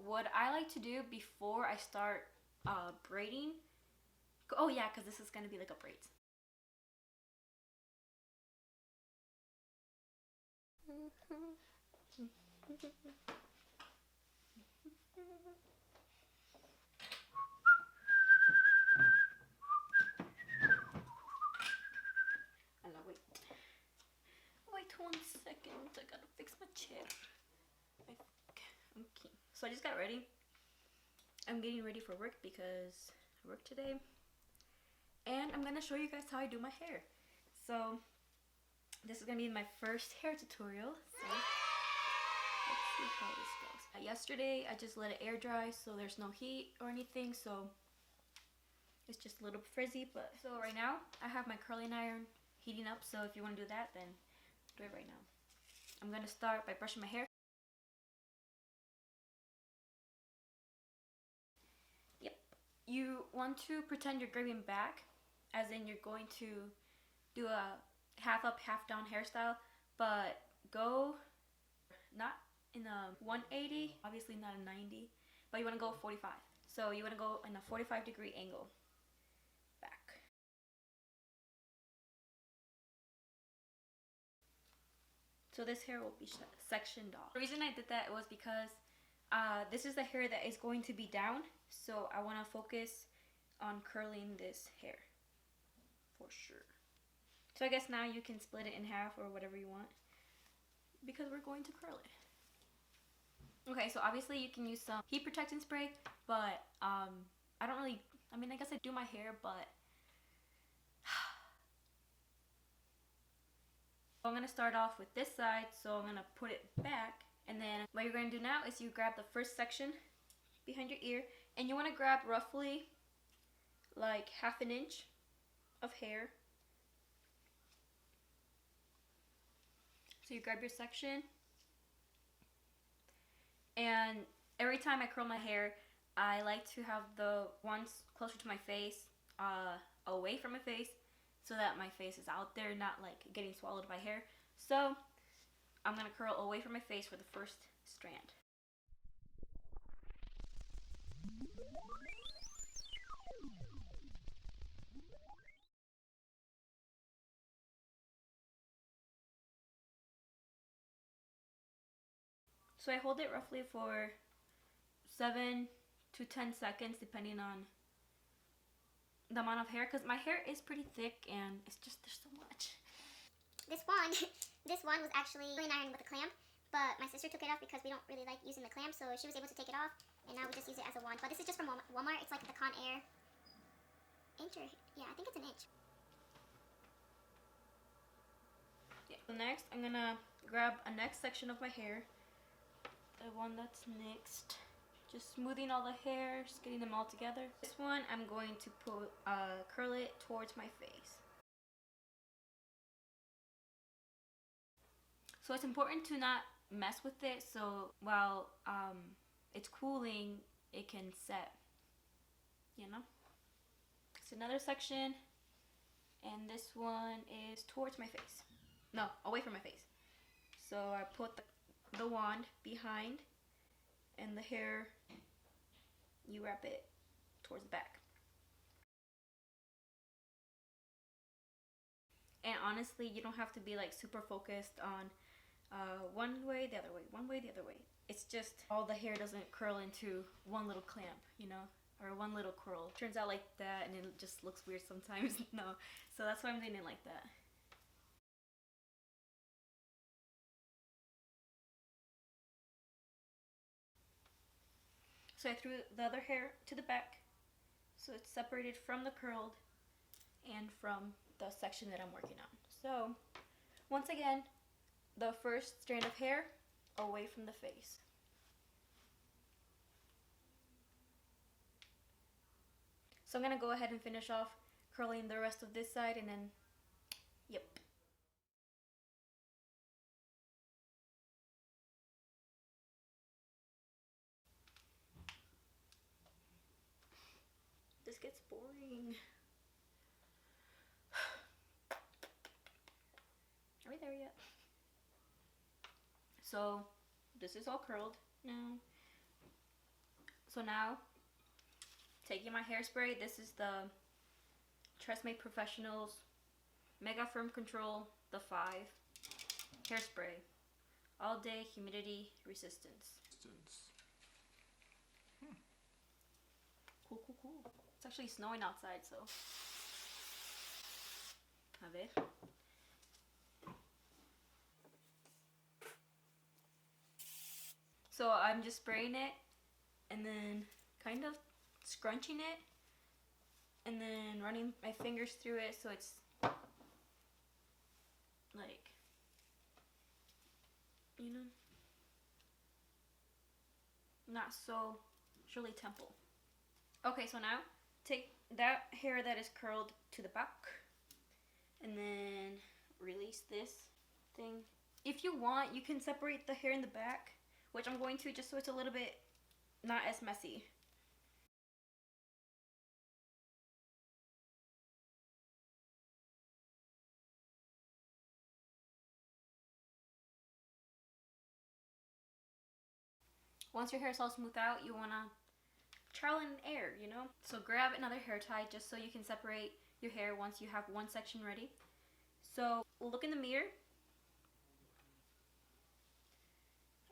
what I like to do before I start braiding, oh yeah, because this is going to be like a braids. Wait 1 second, I gotta fix my chair. Okay, so I just got ready. I'm getting ready for work because I work today. And I'm gonna show you guys how I do my hair. So this is gonna be my first hair tutorial. So let's see how this goes. Yesterday I just let it air dry so there's no heat or anything, so it's just a little frizzy. But so right now I have my curling iron heating up, so if you want to do that, then do it right now. I'm gonna start by brushing my hair. Yep. You want to pretend you're gripping back, as in you're going to do a half up, half down hairstyle, but go not in a 180, obviously not a 90, but you want to go 45. So you want to go in a 45-degree angle back. So this hair will be sectioned off. The reason I did that was because this is the hair that is going to be down, so I want to focus on curling this hair for sure. So I guess now you can split it in half or whatever you want, because we're going to curl it. Okay, so obviously you can use some heat protectant spray, but I don't really, I mean, I guess I do my hair, but I'm going to start off with this side, so I'm going to put it back, and then what you're going to do now is you grab the first section behind your ear, and you want to grab roughly like half an inch of hair. So you grab your section, and every time I curl my hair, I like to have the ones closer to my face, away from my face, so that my face is out there, not like getting swallowed by hair. So I'm gonna curl away from my face for the first strand. So I hold it roughly for 7 to 10 seconds depending on the amount of hair, because my hair is pretty thick and it's just, there's so much. This wand, this wand was actually curling iron with a clamp, but my sister took it off because we don't really like using the clamp, so she was able to take it off, and now we just use it as a wand. But this is just from Walmart. It's like the Conair inch, or yeah, I think it's an inch. Yeah. So next, I'm gonna grab a next section of my hair, the one that's next. Just smoothing all the hairs, getting them all together. This one, I'm going to put curl it towards my face. So it's important to not mess with it, so while it's cooling, it can set, you know? It's another section, and this one is towards my face. No, away from my face. So I put the wand behind, and the hair, you wrap it towards the back. And honestly, you don't have to be like super focused on one way, the other way, one way, the other way. It's just all the hair doesn't curl into one little clamp, you know, or one little curl. Turns out like that, and it just looks weird sometimes. No, so that's why I'm doing it like that. So I threw the other hair to the back, so it's separated from the curled and from the section that I'm working on. So once again, the first strand of hair away from the face. So I'm gonna go ahead and finish off curling the rest of this side, and then, yep. This gets boring. Are we there yet? So this is all curled now. So now, taking my hairspray, this is the Tresemme Professionals Mega Firm Control, the 5 hairspray. All day humidity resistance. Cool, cool, cool. It's actually snowing outside, so. A ver. So I'm just spraying it and then kind of scrunching it and then running my fingers through it so it's like, you know, not so Shirley Temple. Okay, so now take that hair that is curled to the back and then release this thing. If you want, you can separate the hair in the back, which I'm going to just so it's a little bit not as messy. Once your hair is all smooth out, you want to trial and error, you know? So grab another hair tie just so you can separate your hair once you have one section ready. So look in the mirror.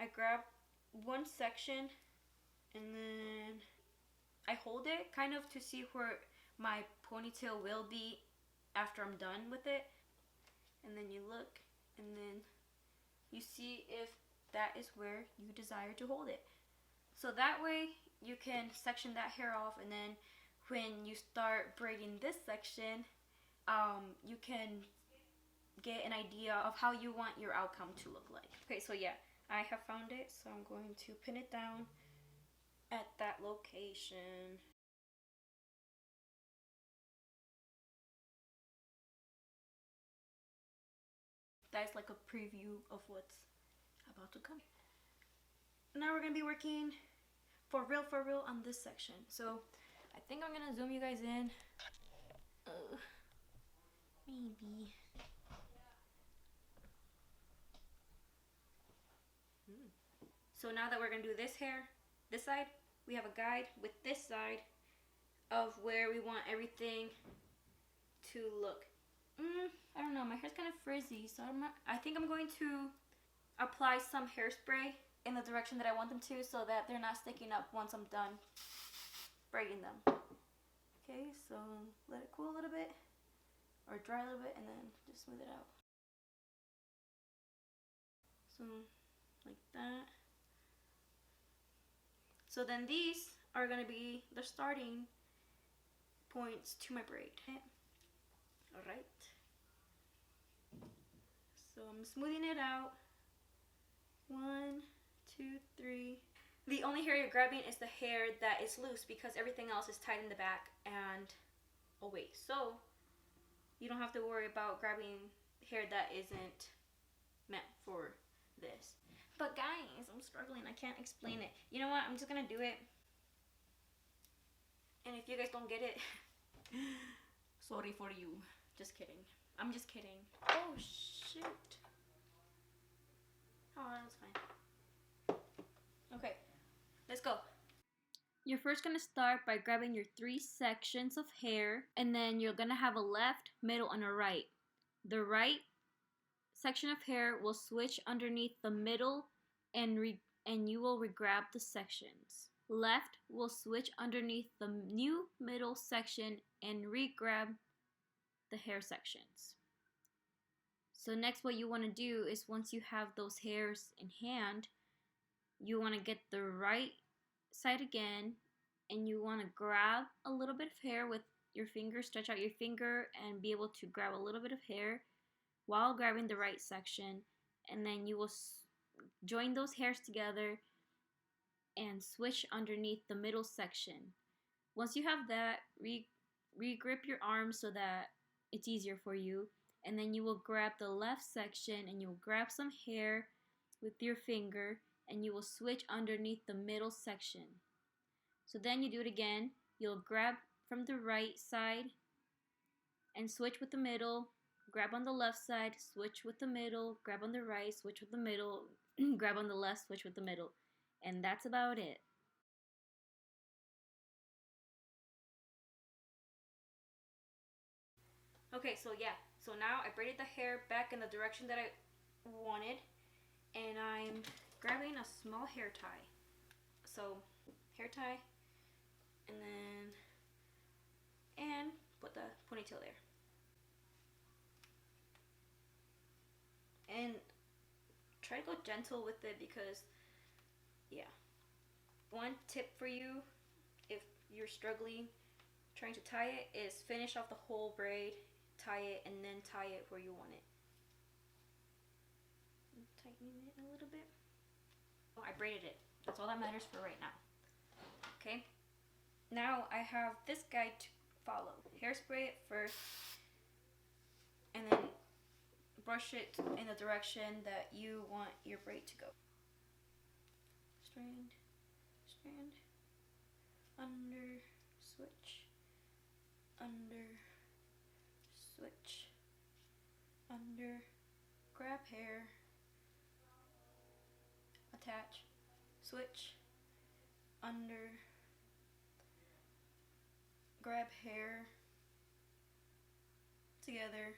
I grab one section and then I hold it kind of to see where my ponytail will be after I'm done with it. And then you look and then you see if that is where you desire to hold it. So that way you can section that hair off, and then when you start braiding this section, you can get an idea of how you want your outcome to look like. Okay, so yeah, I have found it, so I'm going to pin it down at that location. That's like a preview of what's about to come. Now we're gonna be working for real on this section. So I think I'm gonna zoom you guys in. Maybe. So now that we're gonna do this hair, this side, we have a guide with this side of where we want everything to look. I don't know, my hair's kind of frizzy, so I think I'm going to apply some hairspray in the direction that I want them to so that they're not sticking up once I'm done braiding them. Okay, so let it cool a little bit or dry a little bit and then just smooth it out. So like that. So then these are going to be the starting points to my braid. Alright. So I'm smoothing it out. 1, 2, 3. The only hair you're grabbing is the hair that is loose because everything else is tied in the back and away. So you don't have to worry about grabbing hair that isn't meant for this. But guys, I'm struggling. I can't explain it. You know what? I'm just gonna do it. And if you guys don't get it, sorry for you. Just kidding. I'm just kidding. Oh, shoot. Oh, that's fine. Okay, let's go. You're first gonna start by grabbing your 3 sections of hair, and then you're gonna have a left, middle, and a right. The right section of hair will switch underneath the middle and you will regrab the sections. Left will switch underneath the new middle section and regrab the hair sections. So next what you want to do is once you have those hairs in hand, you want to get the right side again and you want to grab a little bit of hair with your finger, stretch out your finger and be able to grab a little bit of hair while grabbing the right section, and then you will join those hairs together and switch underneath the middle section. Once you have that, re-grip your arm so that it's easier for you, and then you will grab the left section and you will grab some hair with your finger and you will switch underneath the middle section. So then you do it again. You'll grab from the right side and switch with the middle, grab on the left side, switch with the middle, grab on the right, switch with the middle, grab on the left, switch with the middle. And that's about it. Okay, so yeah. So now I braided the hair back in the direction that I wanted. And I'm grabbing a small hair tie. So, hair tie. And put the ponytail there. And try to go gentle with it because, yeah. One tip for you, if you're struggling trying to tie it, is finish off the whole braid, tie it, and then tie it where you want it. Tightening it a little bit. Oh, I braided it. That's all that matters for right now. Okay? Now I have this guide to follow. Hairspray it first, and then brush it in the direction that you want your braid to go. Strand, strand, under, switch, under, switch, under, grab hair, attach, switch, under, grab hair, together,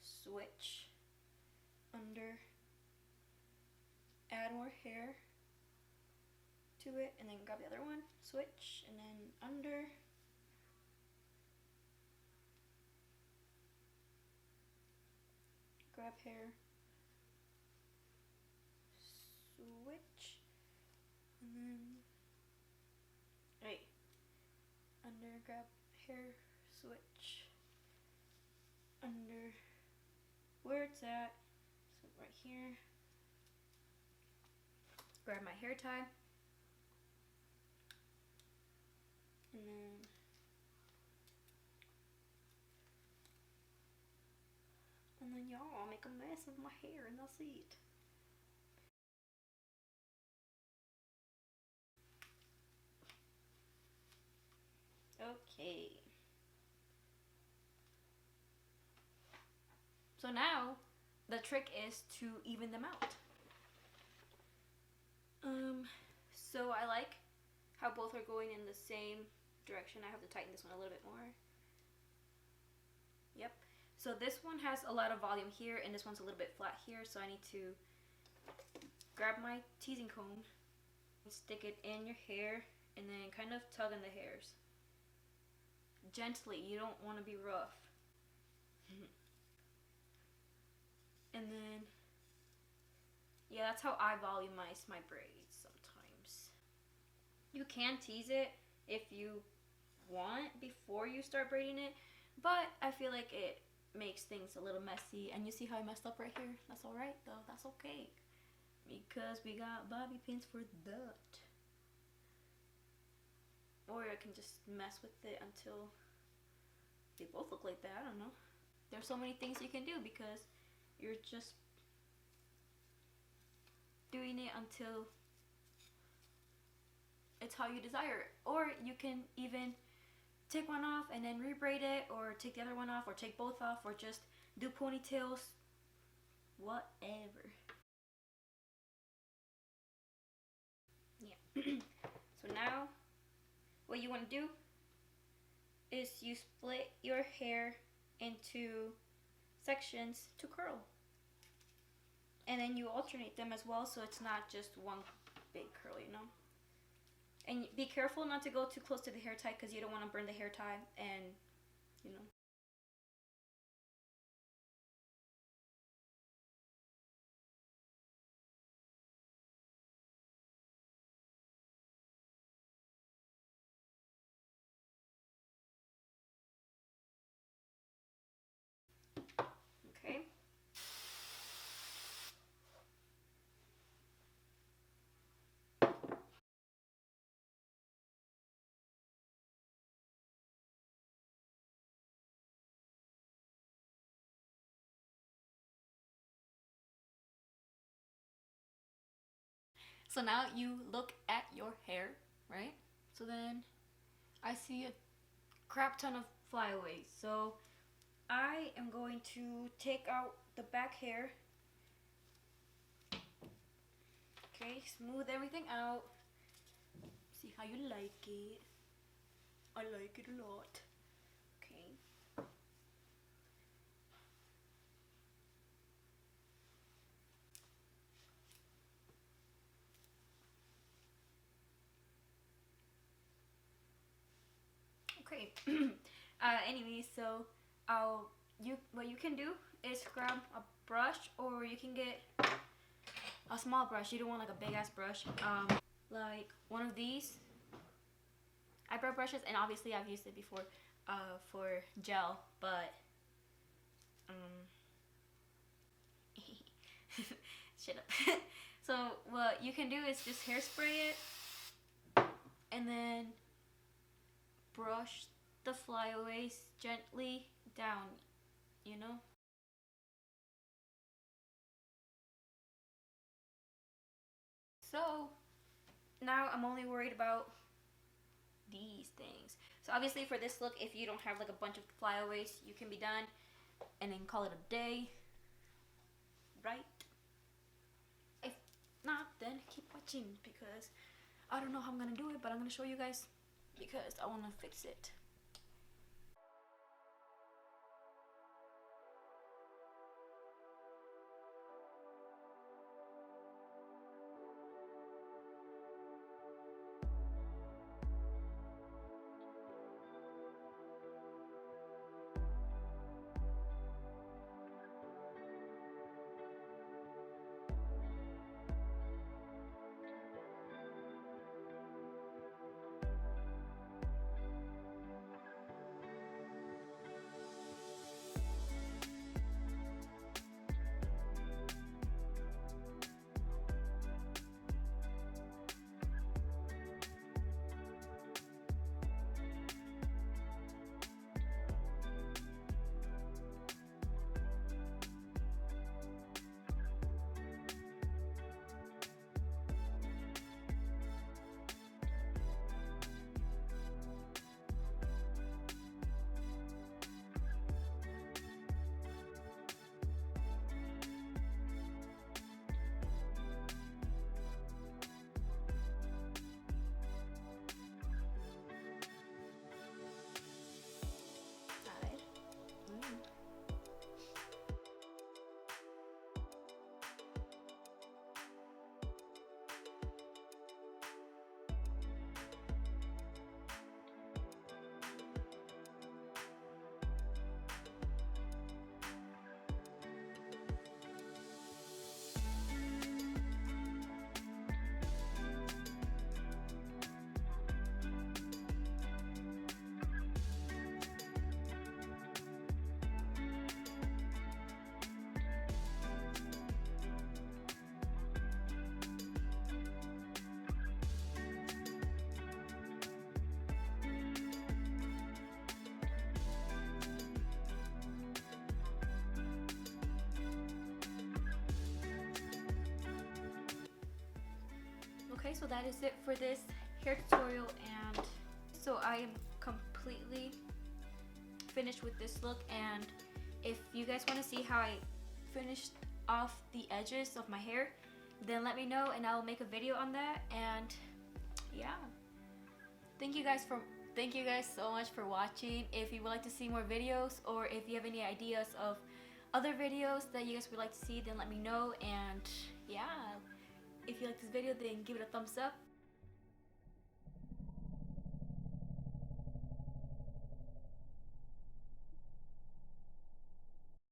switch, under, add more hair to it, and then grab the other one, switch, and then under, grab hair, switch, and then under, grab hair, switch, under, where it's at, so right here, grab my hair tie, and then y'all, I'll make a mess of my hair and they'll see it. Okay. So now, the trick is to even them out. So I like how both are going in the same direction. I have to tighten this one a little bit more. Yep. So this one has a lot of volume here, and this one's a little bit flat here, so I need to grab my teasing comb, stick it in your hair, and then kind of tug in the hairs. Gently, you don't want to be rough. And then, yeah, that's how I volumize my braids sometimes. You can tease it if you want before you start braiding it, but I feel like it makes things a little messy. And you see how I messed up right here? That's alright though, that's okay. Because we got bobby pins for that. Or I can just mess with it until they both look like that, I don't know. There's so many things you can do because you're just doing it until it's how you desire it. Or you can even take one off and then rebraid it, or take the other one off, or take both off, or just do ponytails, whatever. Yeah. So now what you want to do is you split your hair into sections to curl, and then you alternate them as well, so it's not just one big curl, you know. And be careful not to go too close to the hair tie because you don't want to burn the hair tie, and you know. Okay. So now you look at your hair, right? So then I see a crap ton of flyaways. So I am going to take out the back hair. Okay, smooth everything out. See how you like it. I like it a lot. Okay. Okay. Anyways, so what you can do is grab a brush, or you can get a small brush. You don't want like a big ass brush. Like one of these eyebrow brushes, and obviously I've used it before for gel, but shut up. So what you can do is just hairspray it and then brush the flyaways gently down, you know? So now I'm only worried about these things. So obviously for this look, if you don't have like a bunch of flyaways, you can be done and then call it a day, right? If not, then keep watching, because I don't know how I'm gonna do it, but I'm gonna show you guys because I wanna fix it. Okay, so that is it for this hair tutorial, and so I am completely finished with this look. And if you guys want to see how I finished off the edges of my hair, then let me know and I will make a video on that. And yeah, thank you guys so much for watching. If you would like to see more videos, or if you have any ideas of other videos that you guys would like to see, then let me know. And yeah, if you like this video, then give it a thumbs up,